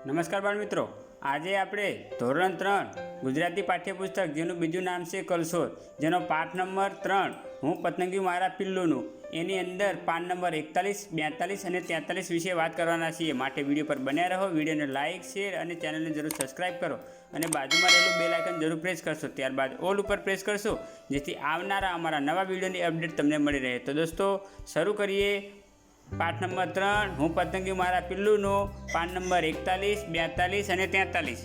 નમસ્કાર બાળ મિત્રો, આજે આપણે ધોરણ 3 ગુજરાતી પાઠ્યપુસ્તક જેનું બીજું નામ છે કલસોર, જેનો પાઠ નંબર 3 હું પતંગિયું મારા પિલ્લુનું, એની અંદર પાન નંબર 41, 42 અને 43 વિશે વાત કરવાના છીએ. માટે વિડીયો પર બન્યા રહો. વિડીયોને લાઇક, શેર અને ચેનલને જરૂર સબસ્ક્રાઈબ કરો અને બાજુમાં રહેલું બેલ આઇકન જરૂર પ્રેસ કરશો. ત્યારબાદ ઓલ ઉપર પ્રેસ કરશો, જેથી આવનારા અમારા નવા વિડીયોની અપડેટ તમને મળી રહે. તો દોસ્તો, શરૂ કરીએ. પાઠ નંબર 3 હું પતંગિયું મારા પિલ્લુનું, પાન નંબર 41, 42 અને 43.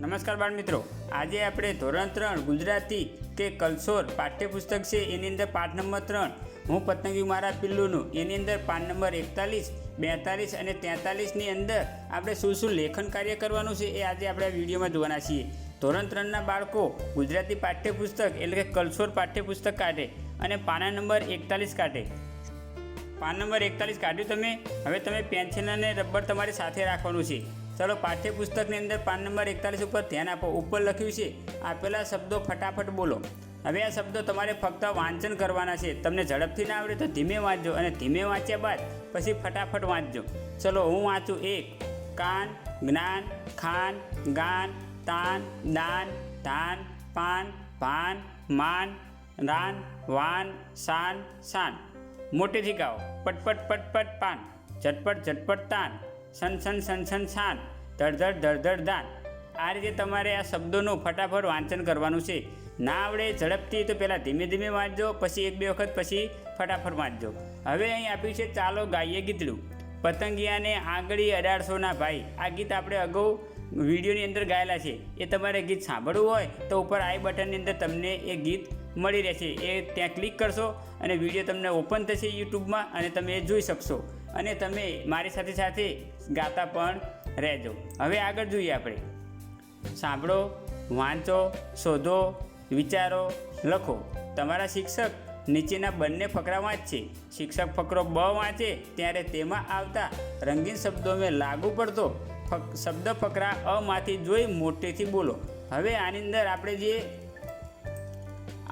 નમસ્કાર બાળ મિત્રો, આજે આપણે ધોરણ 3 ગુજરાતી કે કલસોર પાઠ્યપુસ્તક છે એની અંદર પાઠ નંબર 3 હું પતંગિયું મારા પિલ્લુનું, એની અંદર પાન નંબર 41, 42 અને 43ની અંદર આપણે શું લેખન કાર્ય કરવાનું છે એ આજે આપણે આ વિડીયોમાં જોવાના છીએ. ધોરણ 3ના બાળકો ગુજરાતી પાઠ્યપુસ્તક એટલે કે કલસોર પાઠ્યપુસ્તક કાઢે અને પાના નંબર 41 કાઢે. પાન નંબર 41 કાઢ્યું તમે. હવે તમે પેન્સિલ અને રબર તમારી સાથે રાખવાનું છે. ચલો, પાઠ્યપુસ્તકની અંદર પાન નંબર 41 ઉપર ધ્યાન આપો. ઉપર લખ્યું છે આપેલા શબ્દો ફટાફટ બોલો. હવે આ શબ્દો તમારે ફક્ત વાંચન કરવાના છે. તમને ઝડપથી ના આવડે તો ધીમે વાંચજો અને ધીમે વાંચ્યા બાદ પછી ફટાફટ વાંચજો. ચલો, હું વાંચું. 1. કાન, જ્ઞાન, ખાન, ગાન, તાન, દાન, ધાન, પાન, ભાન, માન, રાન, વાન, શાન, શાન. મોટેથી ગાઓ. પટપટ પટપટ પાન, ઝટપટ ઝટપટ તાન, સન સન સન સન શાન, ધડધડ ધડધડ દાન. આ રીતે તમારે આ શબ્દોનું ફટાફટ વાંચન કરવાનું છે. ના આવડે ઝડપથી તો પહેલાં ધીમે ધીમે વાંચજો, પછી 1-2 વખત પછી ફટાફટ વાંચજો. હવે અહીં આપ્યું છે ચાલો ગાઈએ ગીતડું. પતંગિયાને આંગળી 1800ના ભાઈ. આ ગીત આપણે અગાઉ વિડીયોની અંદર ગાયેલા છે. એ તમારે ગીત સાંભળવું હોય તો ઉપર આઈ બટનની અંદર તમને એ ગીત મળી રહેશે. એ ત્યાં ક્લિક કરશો અને વિડીયો તમને ઓપન થશે યુટ્યુબમાં અને તમે એ જોઈ શકશો અને તમે મારી સાથે સાથે ગાતા પણ રહેજો. હવે આગળ જોઈએ આપણે. સાંભળો, વાંચો, શોધો, વિચારો, લખો. તમારા શિક્ષક નીચેના બંને ફકરા વાંચશે. શિક્ષક ફકરો બ વાંચે ત્યારે તેમાં આવતા રંગીન શબ્દો મેં લાગુ પડતો શબ્દ ફકરા અમાંથી જોઈ મોટેથી બોલો. હવે આની અંદર આપણે જે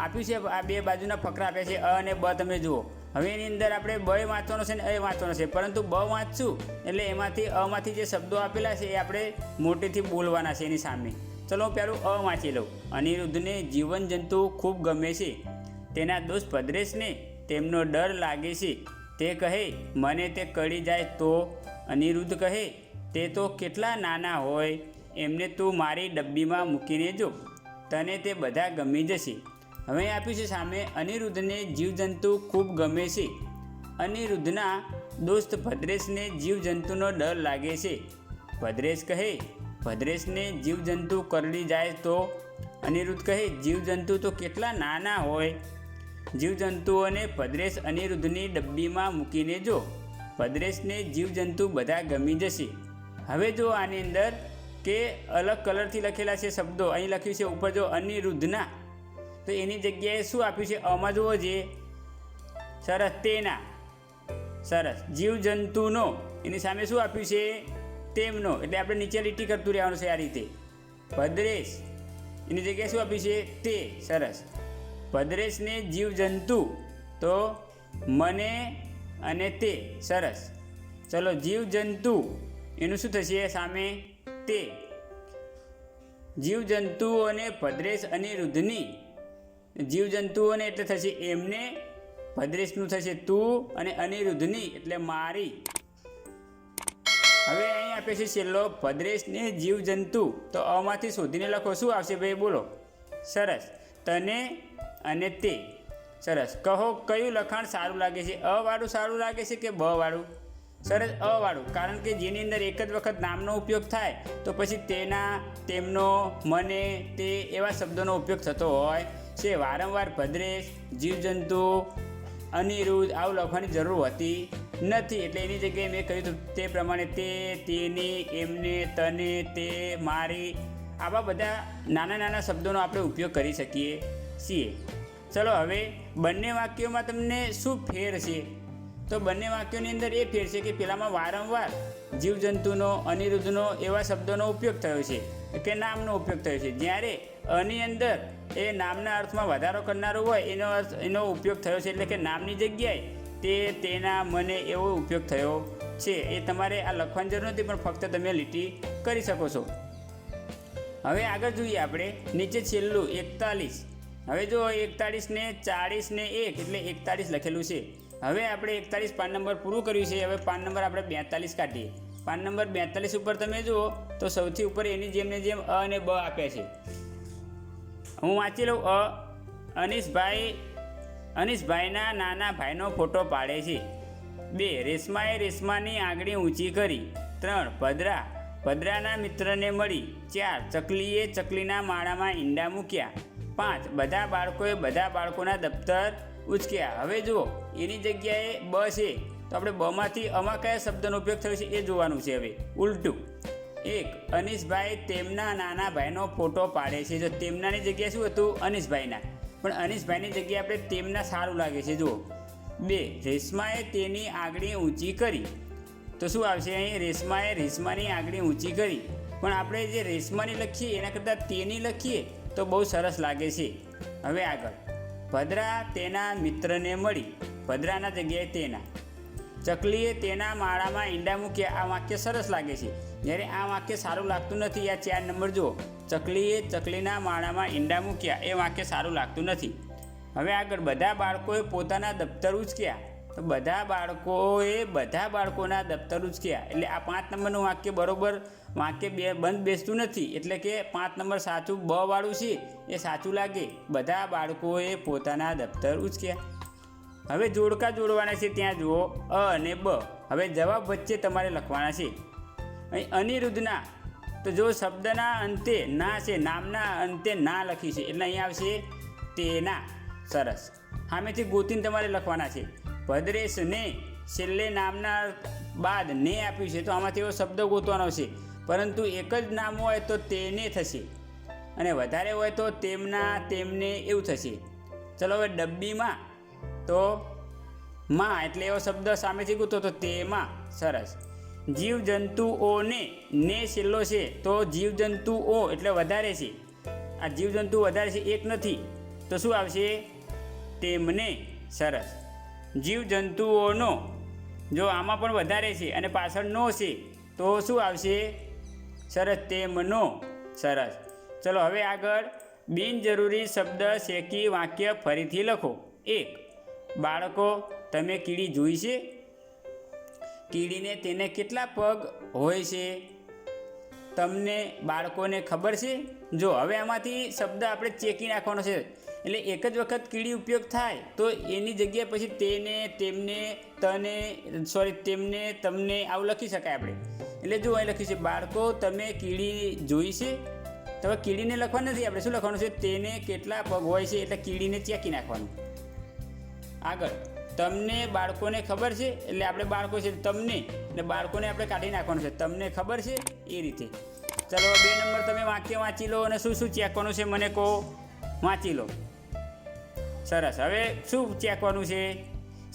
આપ્યું છે, આ બે બાજુના ફકરા આપ્યા છે અ અને બ, તમે જુઓ. હવે એની અંદર આપણે બ વાંચવાનો છે ને અ વાંચવાનો છે, પરંતુ બ વાંચશું એટલે એમાંથી અમાંથી જે શબ્દો આપેલા છે એ આપણે મોટેથી બોલવાના છે એની સામે. ચલો, હું પહેલું અ વાંચી લઉં. અનિરુદ્ધને જીવજંતુ ખૂબ ગમે છે. તેના દોસ્ત ભદ્રેશને તેમનો ડર લાગે છે. તે કહે મને તે કળી જાય તો. અનિરુદ્ધ કહે તે તો કેટલા નાના હોય, એમને તું મારી ડબ્બીમાં મૂકીને જો, તને તે બધા ગમી જશે. હવે આપ્યું છે સામે અનિરુદ્ધને જીવજંતુ ખૂબ ગમે છે. અનિરુદ્ધના દોસ્ત ભદ્રેશને જીવજંતુનો ડર લાગે છે. ભદ્રેશ કહે ભદ્રેશને જીવજંતુ કરડી જાય તો. અનિરુદ્ધ કહે જીવજંતુ તો કેટલા નાના હોય. જીવજંતુઓને ભદ્રેશ અનિરુદ્ધની ડબ્બીમાં મૂકીને જો, ભદ્રેશને જીવજંતુ બધા ગમી જશે. હવે જો આની અંદર કે અલગ કલરથી લખેલા છે શબ્દો. અહીં લખ્યું છે ઉપર જો અનિરુદ્ધના, તો એની જગ્યાએ શું આપ્યું છે આમાં જુઓ જે. સરસ. તેના. સરસ. જીવજંતુનો, એની સામે શું આપ્યું છે તેમનો, એટલે આપણે નીચે લીટી કરતું રહેવાનું છે આ રીતે. ભદ્રેશ, એની જગ્યાએ શું આપ્યું છે તે. સરસ. ભદ્રેશને જીવજંતુ તો મને અને તે. સરસ. ચલો, જીવજંતુ એનું શું થશે સામે તે. જીવજંતુઓને ભદ્રેશ અનિરુદ્ધની, જીવજંતુઓને એટલે થશે એમને, ભદ્રેશનું થશે તું અને અનિરુદ્ધની એટલે મારી. હવે અહીં આપે છે છેલ્લો ભદ્રેશને જીવજંતુ, તો અમાંથી શોધીને લખો. શું આવશે ભાઈ, બોલો. સરસ. તને અને તે. સરસ. કહો કયું લખાણ સારું લાગે છે, અ વાળું સારું લાગે છે કે બ વાળું? સરસ, અ વાળું. કારણ કે જેની અંદર એક જ વખત નામનો ઉપયોગ થાય તો પછી તેના, તેમનો, મને, તે એવા શબ્દોનો ઉપયોગ થતો હોય છે. વારંવાર ભદ્રેશ, જીવજંતુ, અનિરુદ્ધ આવું લખવાની જરૂર હોતી નથી. એટલે એની જગ્યાએ મેં કહ્યું તે પ્રમાણે તે, તેની, એમને, તને, તે, મારી, આવા બધા નાના નાના શબ્દોનો આપણે ઉપયોગ કરી શકીએ છીએ. ચલો, હવે બંને વાક્યોમાં તમને શું ફેર છે? તો તો બંને વાક્યોની અંદર એ ફેર છે કે પેલામાં વારંવાર જીવજંતુનો, અનિરુદ્ધનો એવા શબ્દોનો ઉપયોગ થયો છે કે નામનો ઉપયોગ થયો છે. જ્યારે અની અંદર એ નામના અર્થમાં વધારો કરનારો હોય એનો ઉપયોગ થયો છે, એટલે કે નામની જગ્યાએ તે, તેના, મને એવો ઉપયોગ થયો છે. એ તમારે આ લખવાની જરૂર નથી, પણ ફક્ત તમે લીટી કરી શકો છો. હવે આગળ જોઈએ આપણે નીચે છેલ્લું 41. હવે જો 41 ને 40 ને 1 એટલે 41 લખેલું છે. હવે આપણે 41 પાન નંબર પૂરું કર્યું છે. હવે પાન નંબર આપણે 42 કાઢીએ. પાન નંબર 42 ઉપર તમે જુઓ તો સૌથી ઉપર એની જેમને જેમ અ અને બ આપ્યા છે. હું વાંચી લઉં. અનીસભાઈના નાના ભાઈનો ફોટો પાડે છે. 2 રેશમાએ રેશમાની આંગળી ઊંચી કરી. 3 ભદ્રાના મિત્રને મળી. 4 ચકલીએ ચકલીના માળામાં ઈંડા મૂક્યા. 5 બધા બાળકોએ બધા બાળકોના દફતર ઉચક્યા. હવે જુઓ એની જગ્યાએ બ છે તો આપણે બમાંથી આમાં કયા શબ્દનો ઉપયોગ થયો છે એ જોવાનું છે. હવે ઉલટું. 1 અનીસભાઈ તેમના નાના ભાઈનો ફોટો પાડે છે. જો તેમનાની જગ્યાએ શું હતું? અનીસભાઈના. પણ અનીસભાઈની જગ્યાએ આપણે તેમના સારું લાગે છે. જુઓ. 2 રેશમાએ તેની આંગળી ઊંચી કરી. તો શું આવશે અહીં? રેશમાએ રેશમાની આંગળી ઊંચી કરી. પણ આપણે જે રેશમાની લખીએ એના કરતાં તેની લખીએ તો બહુ સરસ લાગે છે. હવે આગળ. ભદ્રા તેના મિત્રને મળી. ભદ્રાના જગ્યાએ તેના. ચકલીએ તેના માળામાં ઈંડા મૂક્યા. આ વાક્ય સરસ લાગે છે. જ્યારે આ વાક્ય સારું લાગતું નથી. આ 4 નંબર જુઓ. ચકલીએ ચકલીના માળામાં ઈંડા મૂક્યા એ વાક્ય સારું લાગતું નથી. હવે આગળ. બધા બાળકોએ પોતાના દફતર ઉચક્યા. તો બધા બાળકોએ બધા બાળકોના દફતર ઉચક્યા. એટલે આ 5 નંબરનું વાક્ય બરોબર વાક્ય બંધ બેસતું નથી. એટલે કે 5 નંબર સાચું બ વાળું છે એ સાચું લાગે. બધા બાળકોએ પોતાના દફતર ઉચક્યા. હવે જોડકા જોડવાના છે. ત્યાં જુઓ અ અને બ. હવે જવાબ વચ્ચે તમારે લખવાના છે. અહીં અનિરુદ્ધના, તો જો શબ્દના અંતે ના છે, નામના અંતે ના લખી છે એટલે અહીં આવશે તેના. સરસ. સામેથી ગોતીને તમારે લખવાના છે. ભદ્રેશને છેલ્લે નામના બાદ ને આપ્યું છે તો આમાંથી એવો શબ્દ ગોતવાનો છે. પરંતુ એક જ નામ હોય તો તેને થશે, અને વધારે હોય તો તેમના, તેમને એવું થશે. ચલો હવે ડબ્બીમાં તો માં એટલે એવો શબ્દ સામેથી ગોતો તો તેમાં. સરસ. જીવજંતુઓને ને છેલ્લો છે તો જીવજંતુઓ એટલે વધારે છે. આ જીવજંતુ વધારે છે, એક નથી તો શું આવશે? તેમને. સરસ. જીવજંતુઓનો, જો આમાં પણ વધારે છે અને પાછળ નો છે તો શું આવશે? સરસ. તેમનો. સરસ. ચલો હવે આગળ. બિનજરૂરી શબ્દ શેકી વાક્ય ફરીથી લખો. 1 બાળકો, તમે કીડી જોઈ છે? કીડીને તેને કેટલા પગ હોય છે? તમને બાળકોને ખબર છે? જો હવે આમાંથી શબ્દ આપણે ચેકી નાખવાનો છે. એટલે એક જ વખત કીડી ઉપયોગ થાય તો એની જગ્યાએ પછી તેને, તેમને, તેમને, તમને આવું લખી શકાય આપણે. એટલે જો અહીં લખ્યું છે બાળકો, તમે કીડી જોઈ છે. તો હવે કીડીને લખવાનું નથી, આપણે શું લખવાનું છે? તેને કેટલા પગ હોય છે. એટલે કીડીને ચેકી નાખવાનું. આગળ. તમને બાળકોને ખબર છે એટલે આપણે બાળકો છે તમને, એટલે બાળકોને આપણે કાઢી નાખવાનું છે. તમને ખબર છે એ રીતે. ચલો 2 નંબર તમે વાક્ય વાંચી લો અને શું શું ચેકવાનું છે મને કહો. વાંચી લો. સરસ. હવે શું ચેકવાનું છે?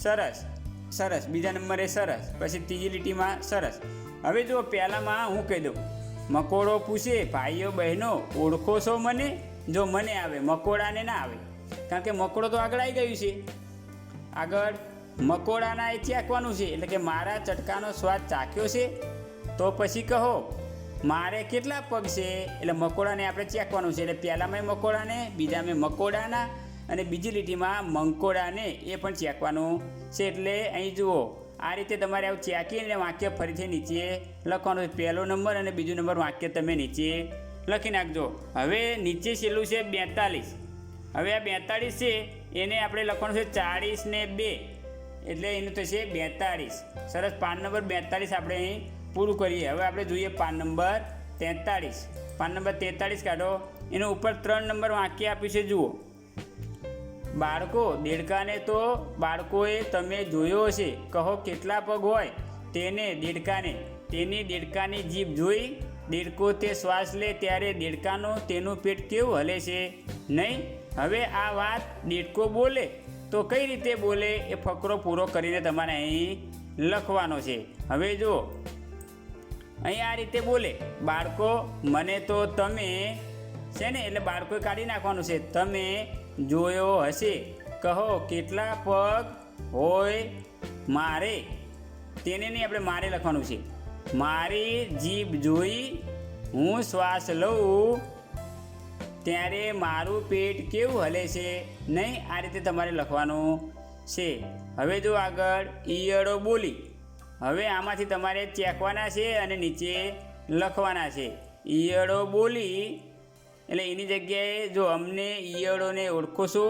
સરસ. બીજા નંબરે સરસ. પછી ત્રીજી લીટીમાં સરસ. હવે જો પહેલામાં હું કહી દઉં. મકોડો પૂછે, ભાઈઓ બહેનો ઓળખો છો મને? જો મને આવે, મકોડાને ના આવે, કારણ કે મકોડો તો આગળ આવી ગયું છે. આગળ મકોડાના એ ચેકવાનું છે. એટલે કે મારા ચટકાનો સ્વાદ ચાખ્યો છે? તો પછી કહો મારે કેટલા પગ છે? એટલે મકોડાને આપણે ચેકવાનું છે. એટલે પહેલામાં મકોડાને, બીજામાં મકોડાના, અને બીજી લીટીમાં મંકોડાને એ પણ ચેકવાનું છે. એટલે અહીં જુઓ આ રીતે તમારે આવું ચેકીને વાક્ય ફરીથી નીચે લખવાનું છે. પહેલો નંબર અને બીજો નંબર વાક્ય તમે નીચે લખી નાખજો. હવે નીચે છેલ્લું છે 42. હવે આ 42 છે એને આપણે લખવાનું છે 40 ને 2 એટલે એનું થશે 42. સરસ. પાન નંબર 42 આપણે અહીં પૂરું કરીએ. હવે આપણે જોઈએ પાન નંબર 43. પાન નંબર 43 કાઢો. એનું ઉપર 3 નંબર વાક્ય આપ્યું છે. જુઓ. બાળકો, દેડકાને તો બાળકોએ તમે જોયો હશે. કહો કેટલા પગ હોય? તેને, દેડકાને. તેની દેડકાની જીભ જોઈ? દેડકો તે શ્વાસ લે ત્યારે દેડકાનો તેનું પેટ કેવું હલે છે નહીં? હવે આ વાત દેડકો બોલે તો કઈ રીતે બોલે એ ફકરો પૂરો કરીને તમારે અહીં લખવાનો છે. હવે જો અહીં આ રીતે બોલે, બાળકો મને તો તમે છે ને, એટલે બાળકોએ કાઢી નાખવાનું છે. તમે જોયો હશે, કહો કેટલા પગ હોય મારે, તેને નહીં આપણે મારે લખવાનું છે. મારી જીભ જોઈ હું શ્વાસ લઉં ત્યારે મારું પેટ કેવું હલે છે નહીં, આ રીતે તમારે લખવાનું છે. હવે જો આગળ ઈયળો બોલી, હવે આમાંથી તમારે ચેકવાના છે અને નીચે લખવાના છે. ઈયળો બોલી એટલે એની જગ્યાએ જો અમને ઈયળોને ઓળખો છો,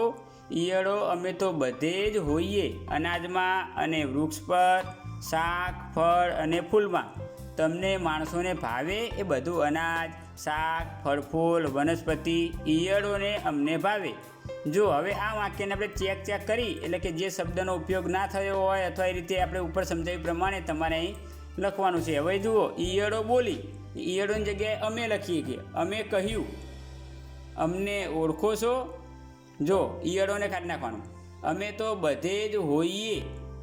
ઈયળો અમે તો બધે જ હોઈએ, અનાજમાં અને વૃક્ષ પર, શાક ફળ અને ફૂલમાં. તમને માણસોને ભાવે એ બધું અનાજ, શાક, ફળફૂલ, વનસ્પતિ, ઈયળોને અમને ભાવે. જો હવે આ વાક્યને આપણે ચેક કરી, એટલે કે જે શબ્દનો ઉપયોગ ના થયો હોય અથવા એ રીતે આપણે ઉપર સમજાવ્યું પ્રમાણે તમારે અહીં લખવાનું છે. હવે જુઓ, ઈયળો બોલી, ઈયળોની જગ્યાએ અમે લખીએ કે અમે કહ્યું, અમને ઓળખો છો. જો ઈયળોને કાઢી નાખવાનું. અમે તો બધે જ હોઈએ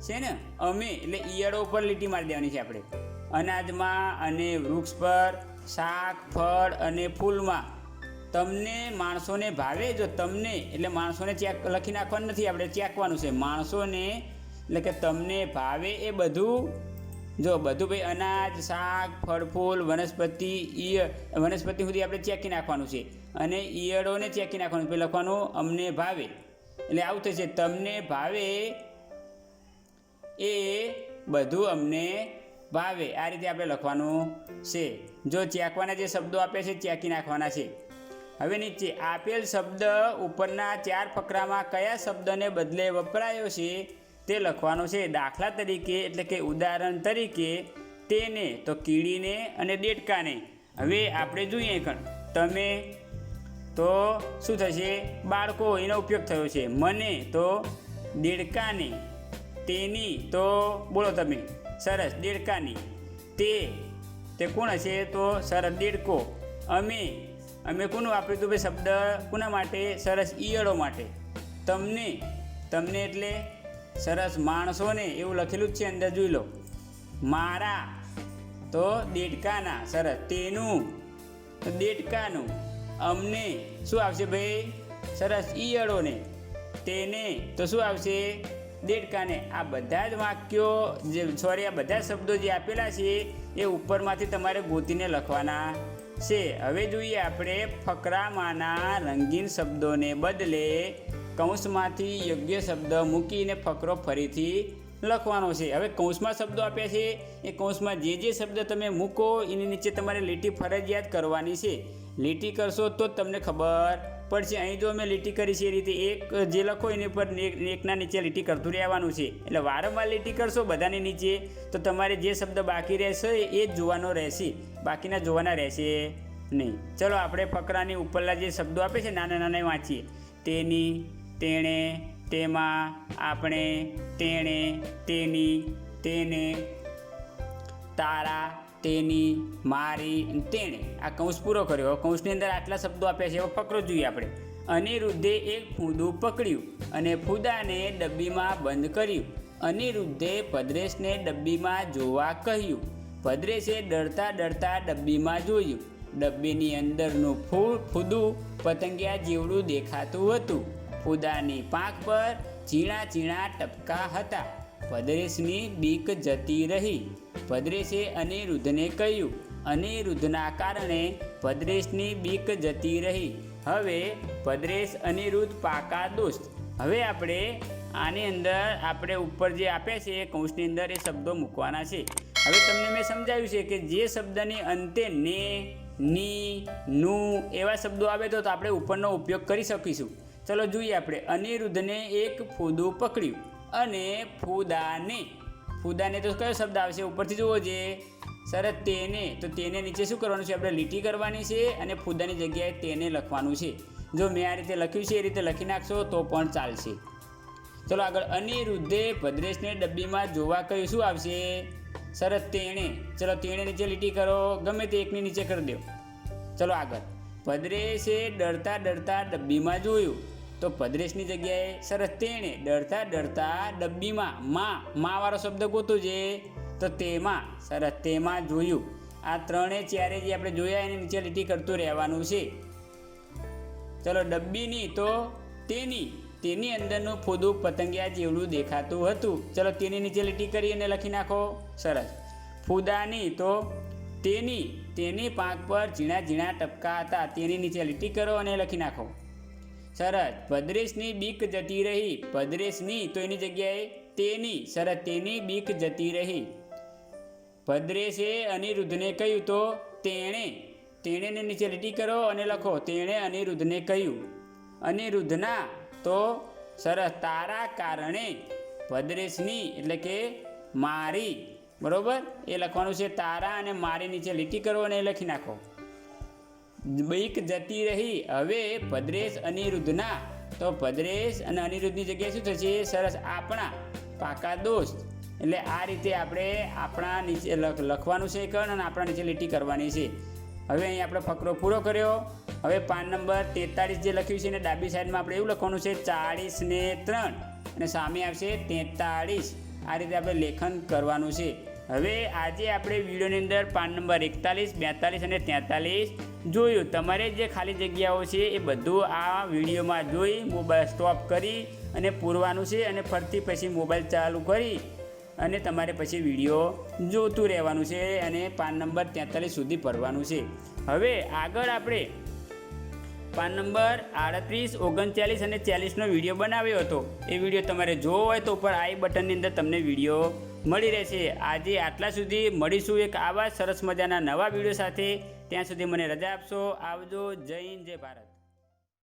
છે ને, અમે એટલે ઈયળો ઉપર લીટી મારી દેવાની છે આપણે. અનાજમાં અને વૃક્ષ પર, શાક ફળ અને ફૂલમાં. તમને માણસોને ભાવે, જો તમને એટલે માણસોને ચેક લખી નાખવાનું નથી, આપણે ચેકવાનું છે. માણસોને એટલે કે તમને ભાવે એ બધું, જો બધું ભાઈ અનાજ, શાક, ફળફૂલ, વનસ્પતિ, વનસ્પતિ સુધી આપણે ચેકી નાખવાનું છે. અને ઈયળોને ચેકી નાખવાનું, પછી લખવાનું અમને ભાવે, એટલે આવું થશે. તમને ભાવે એ બધું અમને ભાવે, આ રીતે આપણે લખવાનું છે. જો ચેકવાના જે શબ્દો આપે છે ચેકી નાખવાના છે. હવે નીચે આપેલ શબ્દ ઉપરના 4 ફકરામાં કયા શબ્દને બદલે વપરાયો છે તે લખવાનો છે. દાખલા તરીકે એટલે કે ઉદાહરણ તરીકે તેને તો કીડીને અને દેડકાને. હવે આપણે જોઈએ, તમે તો શું થશે, બાળકો એનો ઉપયોગ થયો છે. મને તો દેડકાને, તેની તો બોલો તમે સરસ દેડકાની, તે કોણ હશે તો સરસ દેડકો. અમે કોનું વાપર્યું હતું ભાઈ શબ્દ, કોના માટે, સરસ ઈયળો માટે. તમને એટલે સરસ માણસોને, એવું લખેલું જ છે અંદર, જોઈ લો. મારા તો દેડકાના, સરસ. તેનું તો દેડકાનું. અમને શું આવશે ભાઈ, સરસ ઈયળોને. તેને તો શું આવશે, દેડકાને. આ બધા જ વાક્યો આ બધા શબ્દો જે આપેલા છે એ ઉપરમાંથી તમારે ગોતીને લખવાના છે. હવે જોઈએ આપણે ફકરામાંના રંગીન શબ્દોને બદલે કૌંસમાંથી યોગ્ય શબ્દ મૂકીને ફકરો ફરીથી લખવાનો છે. હવે કૌંસમાં શબ્દો આપ્યા છે, એ કૌંસમાં જે શબ્દ તમે મૂકો એની નીચે તમારે લીટી ફરજિયાત કરવાની છે. લીટી કરશો તો જ તમને ખબર પડશે. અહીં જો અમે લીટી કરી છે એ રીતે એક જે લખો એની ઉપર એકના નીચે લીટી કરતું રહેવાનું છે. એટલે વારંવાર લીટી કરશો બધાની નીચે તો તમારે જે શબ્દ બાકી રહેશે એ જ જોવાનો રહેશે, બાકીના જોવાના રહેશે નહીં. ચલો આપણે ફકરાની ઉપરના જે શબ્દો આપે છે નાના નાના વાંચીએ. તેની, તેણે, તેમાં, આપણે, તેણે, તેની, તેને, તારા, તેની, મારી, તેણે. આ કૌંસ પૂરો કર્યો. કૌંસની અંદર આટલા શબ્દો આપ્યા છે. એવો ફકરો જોઈએ આપણે. અનિરુદ્ધે એક ફૂદું પકડ્યું અને ફૂદાને ડબ્બીમાં બંધ કર્યું. અનિરુદ્ધે ભદ્રેશને ડબ્બીમાં જોવા કહ્યું. ભદ્રેશે ડરતા ડરતા ડબ્બીમાં જોયું. ડબ્બીની અંદરનું ફૂદું પતંગિયા જેવડું દેખાતું હતું. ફૂદાની પાંખ પર ઝીણા ઝીણા ટપકા હતા. ભદ્રેશની બીક જતી રહી. ભદ્રેશે અનિરુદ્ધને કહ્યું. અનિરુદ્ધના કારણે ભદ્રેશની બીક જતી રહી. હવે ભદ્રેશ અનિરુદ્ધ પાકા દોસ્ત. હવે આપણે આની અંદર આપણે ઉપર જે આપ્યા છે એ કૌંસની અંદર એ શબ્દો મૂકવાના છે. હવે તમને મેં સમજાવ્યું છે કે જે શબ્દની અંતે ને, ની, નું એવા શબ્દો આવે તો આપણે ઉપરનો ઉપયોગ કરી શકીશું. ચલો જોઈએ આપણે. અનિરુદ્ધને એક ફૂદું પકડ્યું અને ફૂદાને તો કયો શબ્દ આવશે ઉપરથી જુઓ જે સરસ. તેને તો તેને નીચે શું કરવાનું છે, આપણે લીટી કરવાની છે અને ફૂદાની જગ્યાએ તેને લખવાનું છે. જો મેં આ રીતે લખ્યું છે એ રીતે લખી નાખશો તો પણ ચાલશે. ચલો આગળ. અનિરુદ્ધે ભદ્રેશને ડબ્બીમાં જોવા કહ્યું. શું આવશે, સરસ તેણે. ચલો તેણે નીચે લીટી કરો, ગમે તે એકની નીચે કરી દો. ચલો આગળ. ભદ્રેશે ડરતા ડરતા ડબ્બીમાં જોયું. તો ભદ્રેશની જગ્યાએ સરસ તેણે ડરતા ડરતા ડબ્બીમાં વાળો શબ્દ ગોતો છે તો તેમાં સરસ તેમાં જોયું. આ ત્રણે ચારે જે આપણે જોયા એને નીચે લીટી કરતું રહેવાનું છે. ચલો ડબ્બીની તો તેની અંદરનું ફોદું પતંગિયા જેવડું દેખાતું હતું. ચલો તેની નીચે લીટી કરી અને લખી નાખો. સરસ. ફૂદાની તો તેની પાંખ પર ઝીણા ઝીણા ટપકા હતા. તેની નીચે લીટી કરો અને લખી નાખો. સરસ. ભદ્રેશની બીક જતી રહી. ભદ્રેશની તો એની જગ્યાએ તેની. સરસ. તેની બીક જતી રહી. ભદ્રેશે અનિરુદ્ધને કહ્યું તો તેણે નીચે લીટી કરો અને લખો. તેણે અનિરુદ્ધને કહ્યું. અનિરુદ્ધના તો સરસ તારા કારણે. ભદ્રેશની એટલે કે મારી. બરોબર, એ લખવાનું છે. તારા અને મારી નીચે લીટી કરો અને લખી નાખો. બીક જતી રહી. હવે ભદ્રેશ અનિરુદ્ધના તો ભદ્રેશ અને અનિરુદ્ધની જગ્યાએ શું થશે? સરસ. આપણા પાકા દોસ્ત. એટલે આ રીતે આપણે આપણા નીચે લખવાનું છે અને આપણા નીચે લીટી કરવાની છે. હવે અહીં આપણે ફકરો પૂરો કર્યો. હવે પાન નંબર 43 જે લખ્યું છે એને ડાબી સાઈડમાં આપણે એવું લખવાનું છે 40 ને 3 અને સામે આવશે 43. આ રીતે આપણે લેખન કરવાનું છે. હવે આજે આપણે વિડીયોની અંદર પાન નંબર 41, 42 અને 43 જોયું. તમારે જે ખાલી જગ્યાઓ છે એ બધું આ વિડીયોમાં જોઈ મોબાઈલ સ્ટોપ કરી અને પૂરવાનું છે અને ફરીથી પછી મોબાઈલ ચાલુ કરી અને તમારે પછી વિડીયો જોતું રહેવાનું છે અને પાન નંબર 43 સુધી ભરવાનું છે. હવે આગળ આપણે પાન નંબર 38, 39 અને 40નો વિડીયો બનાવ્યો હતો. એ વિડીયો તમારે જોવો હોય તો ઉપર આઈ બટનની અંદર તમને વિડીયો મળી રહેશે. આજે આટલા સુધી. મળીશું એક આવા સરસ મજાના નવા વિડીયો સાથે. ત્યાં સુધી મને રજા આપશો. આવજો. જય હિન્દ, જય ભારત.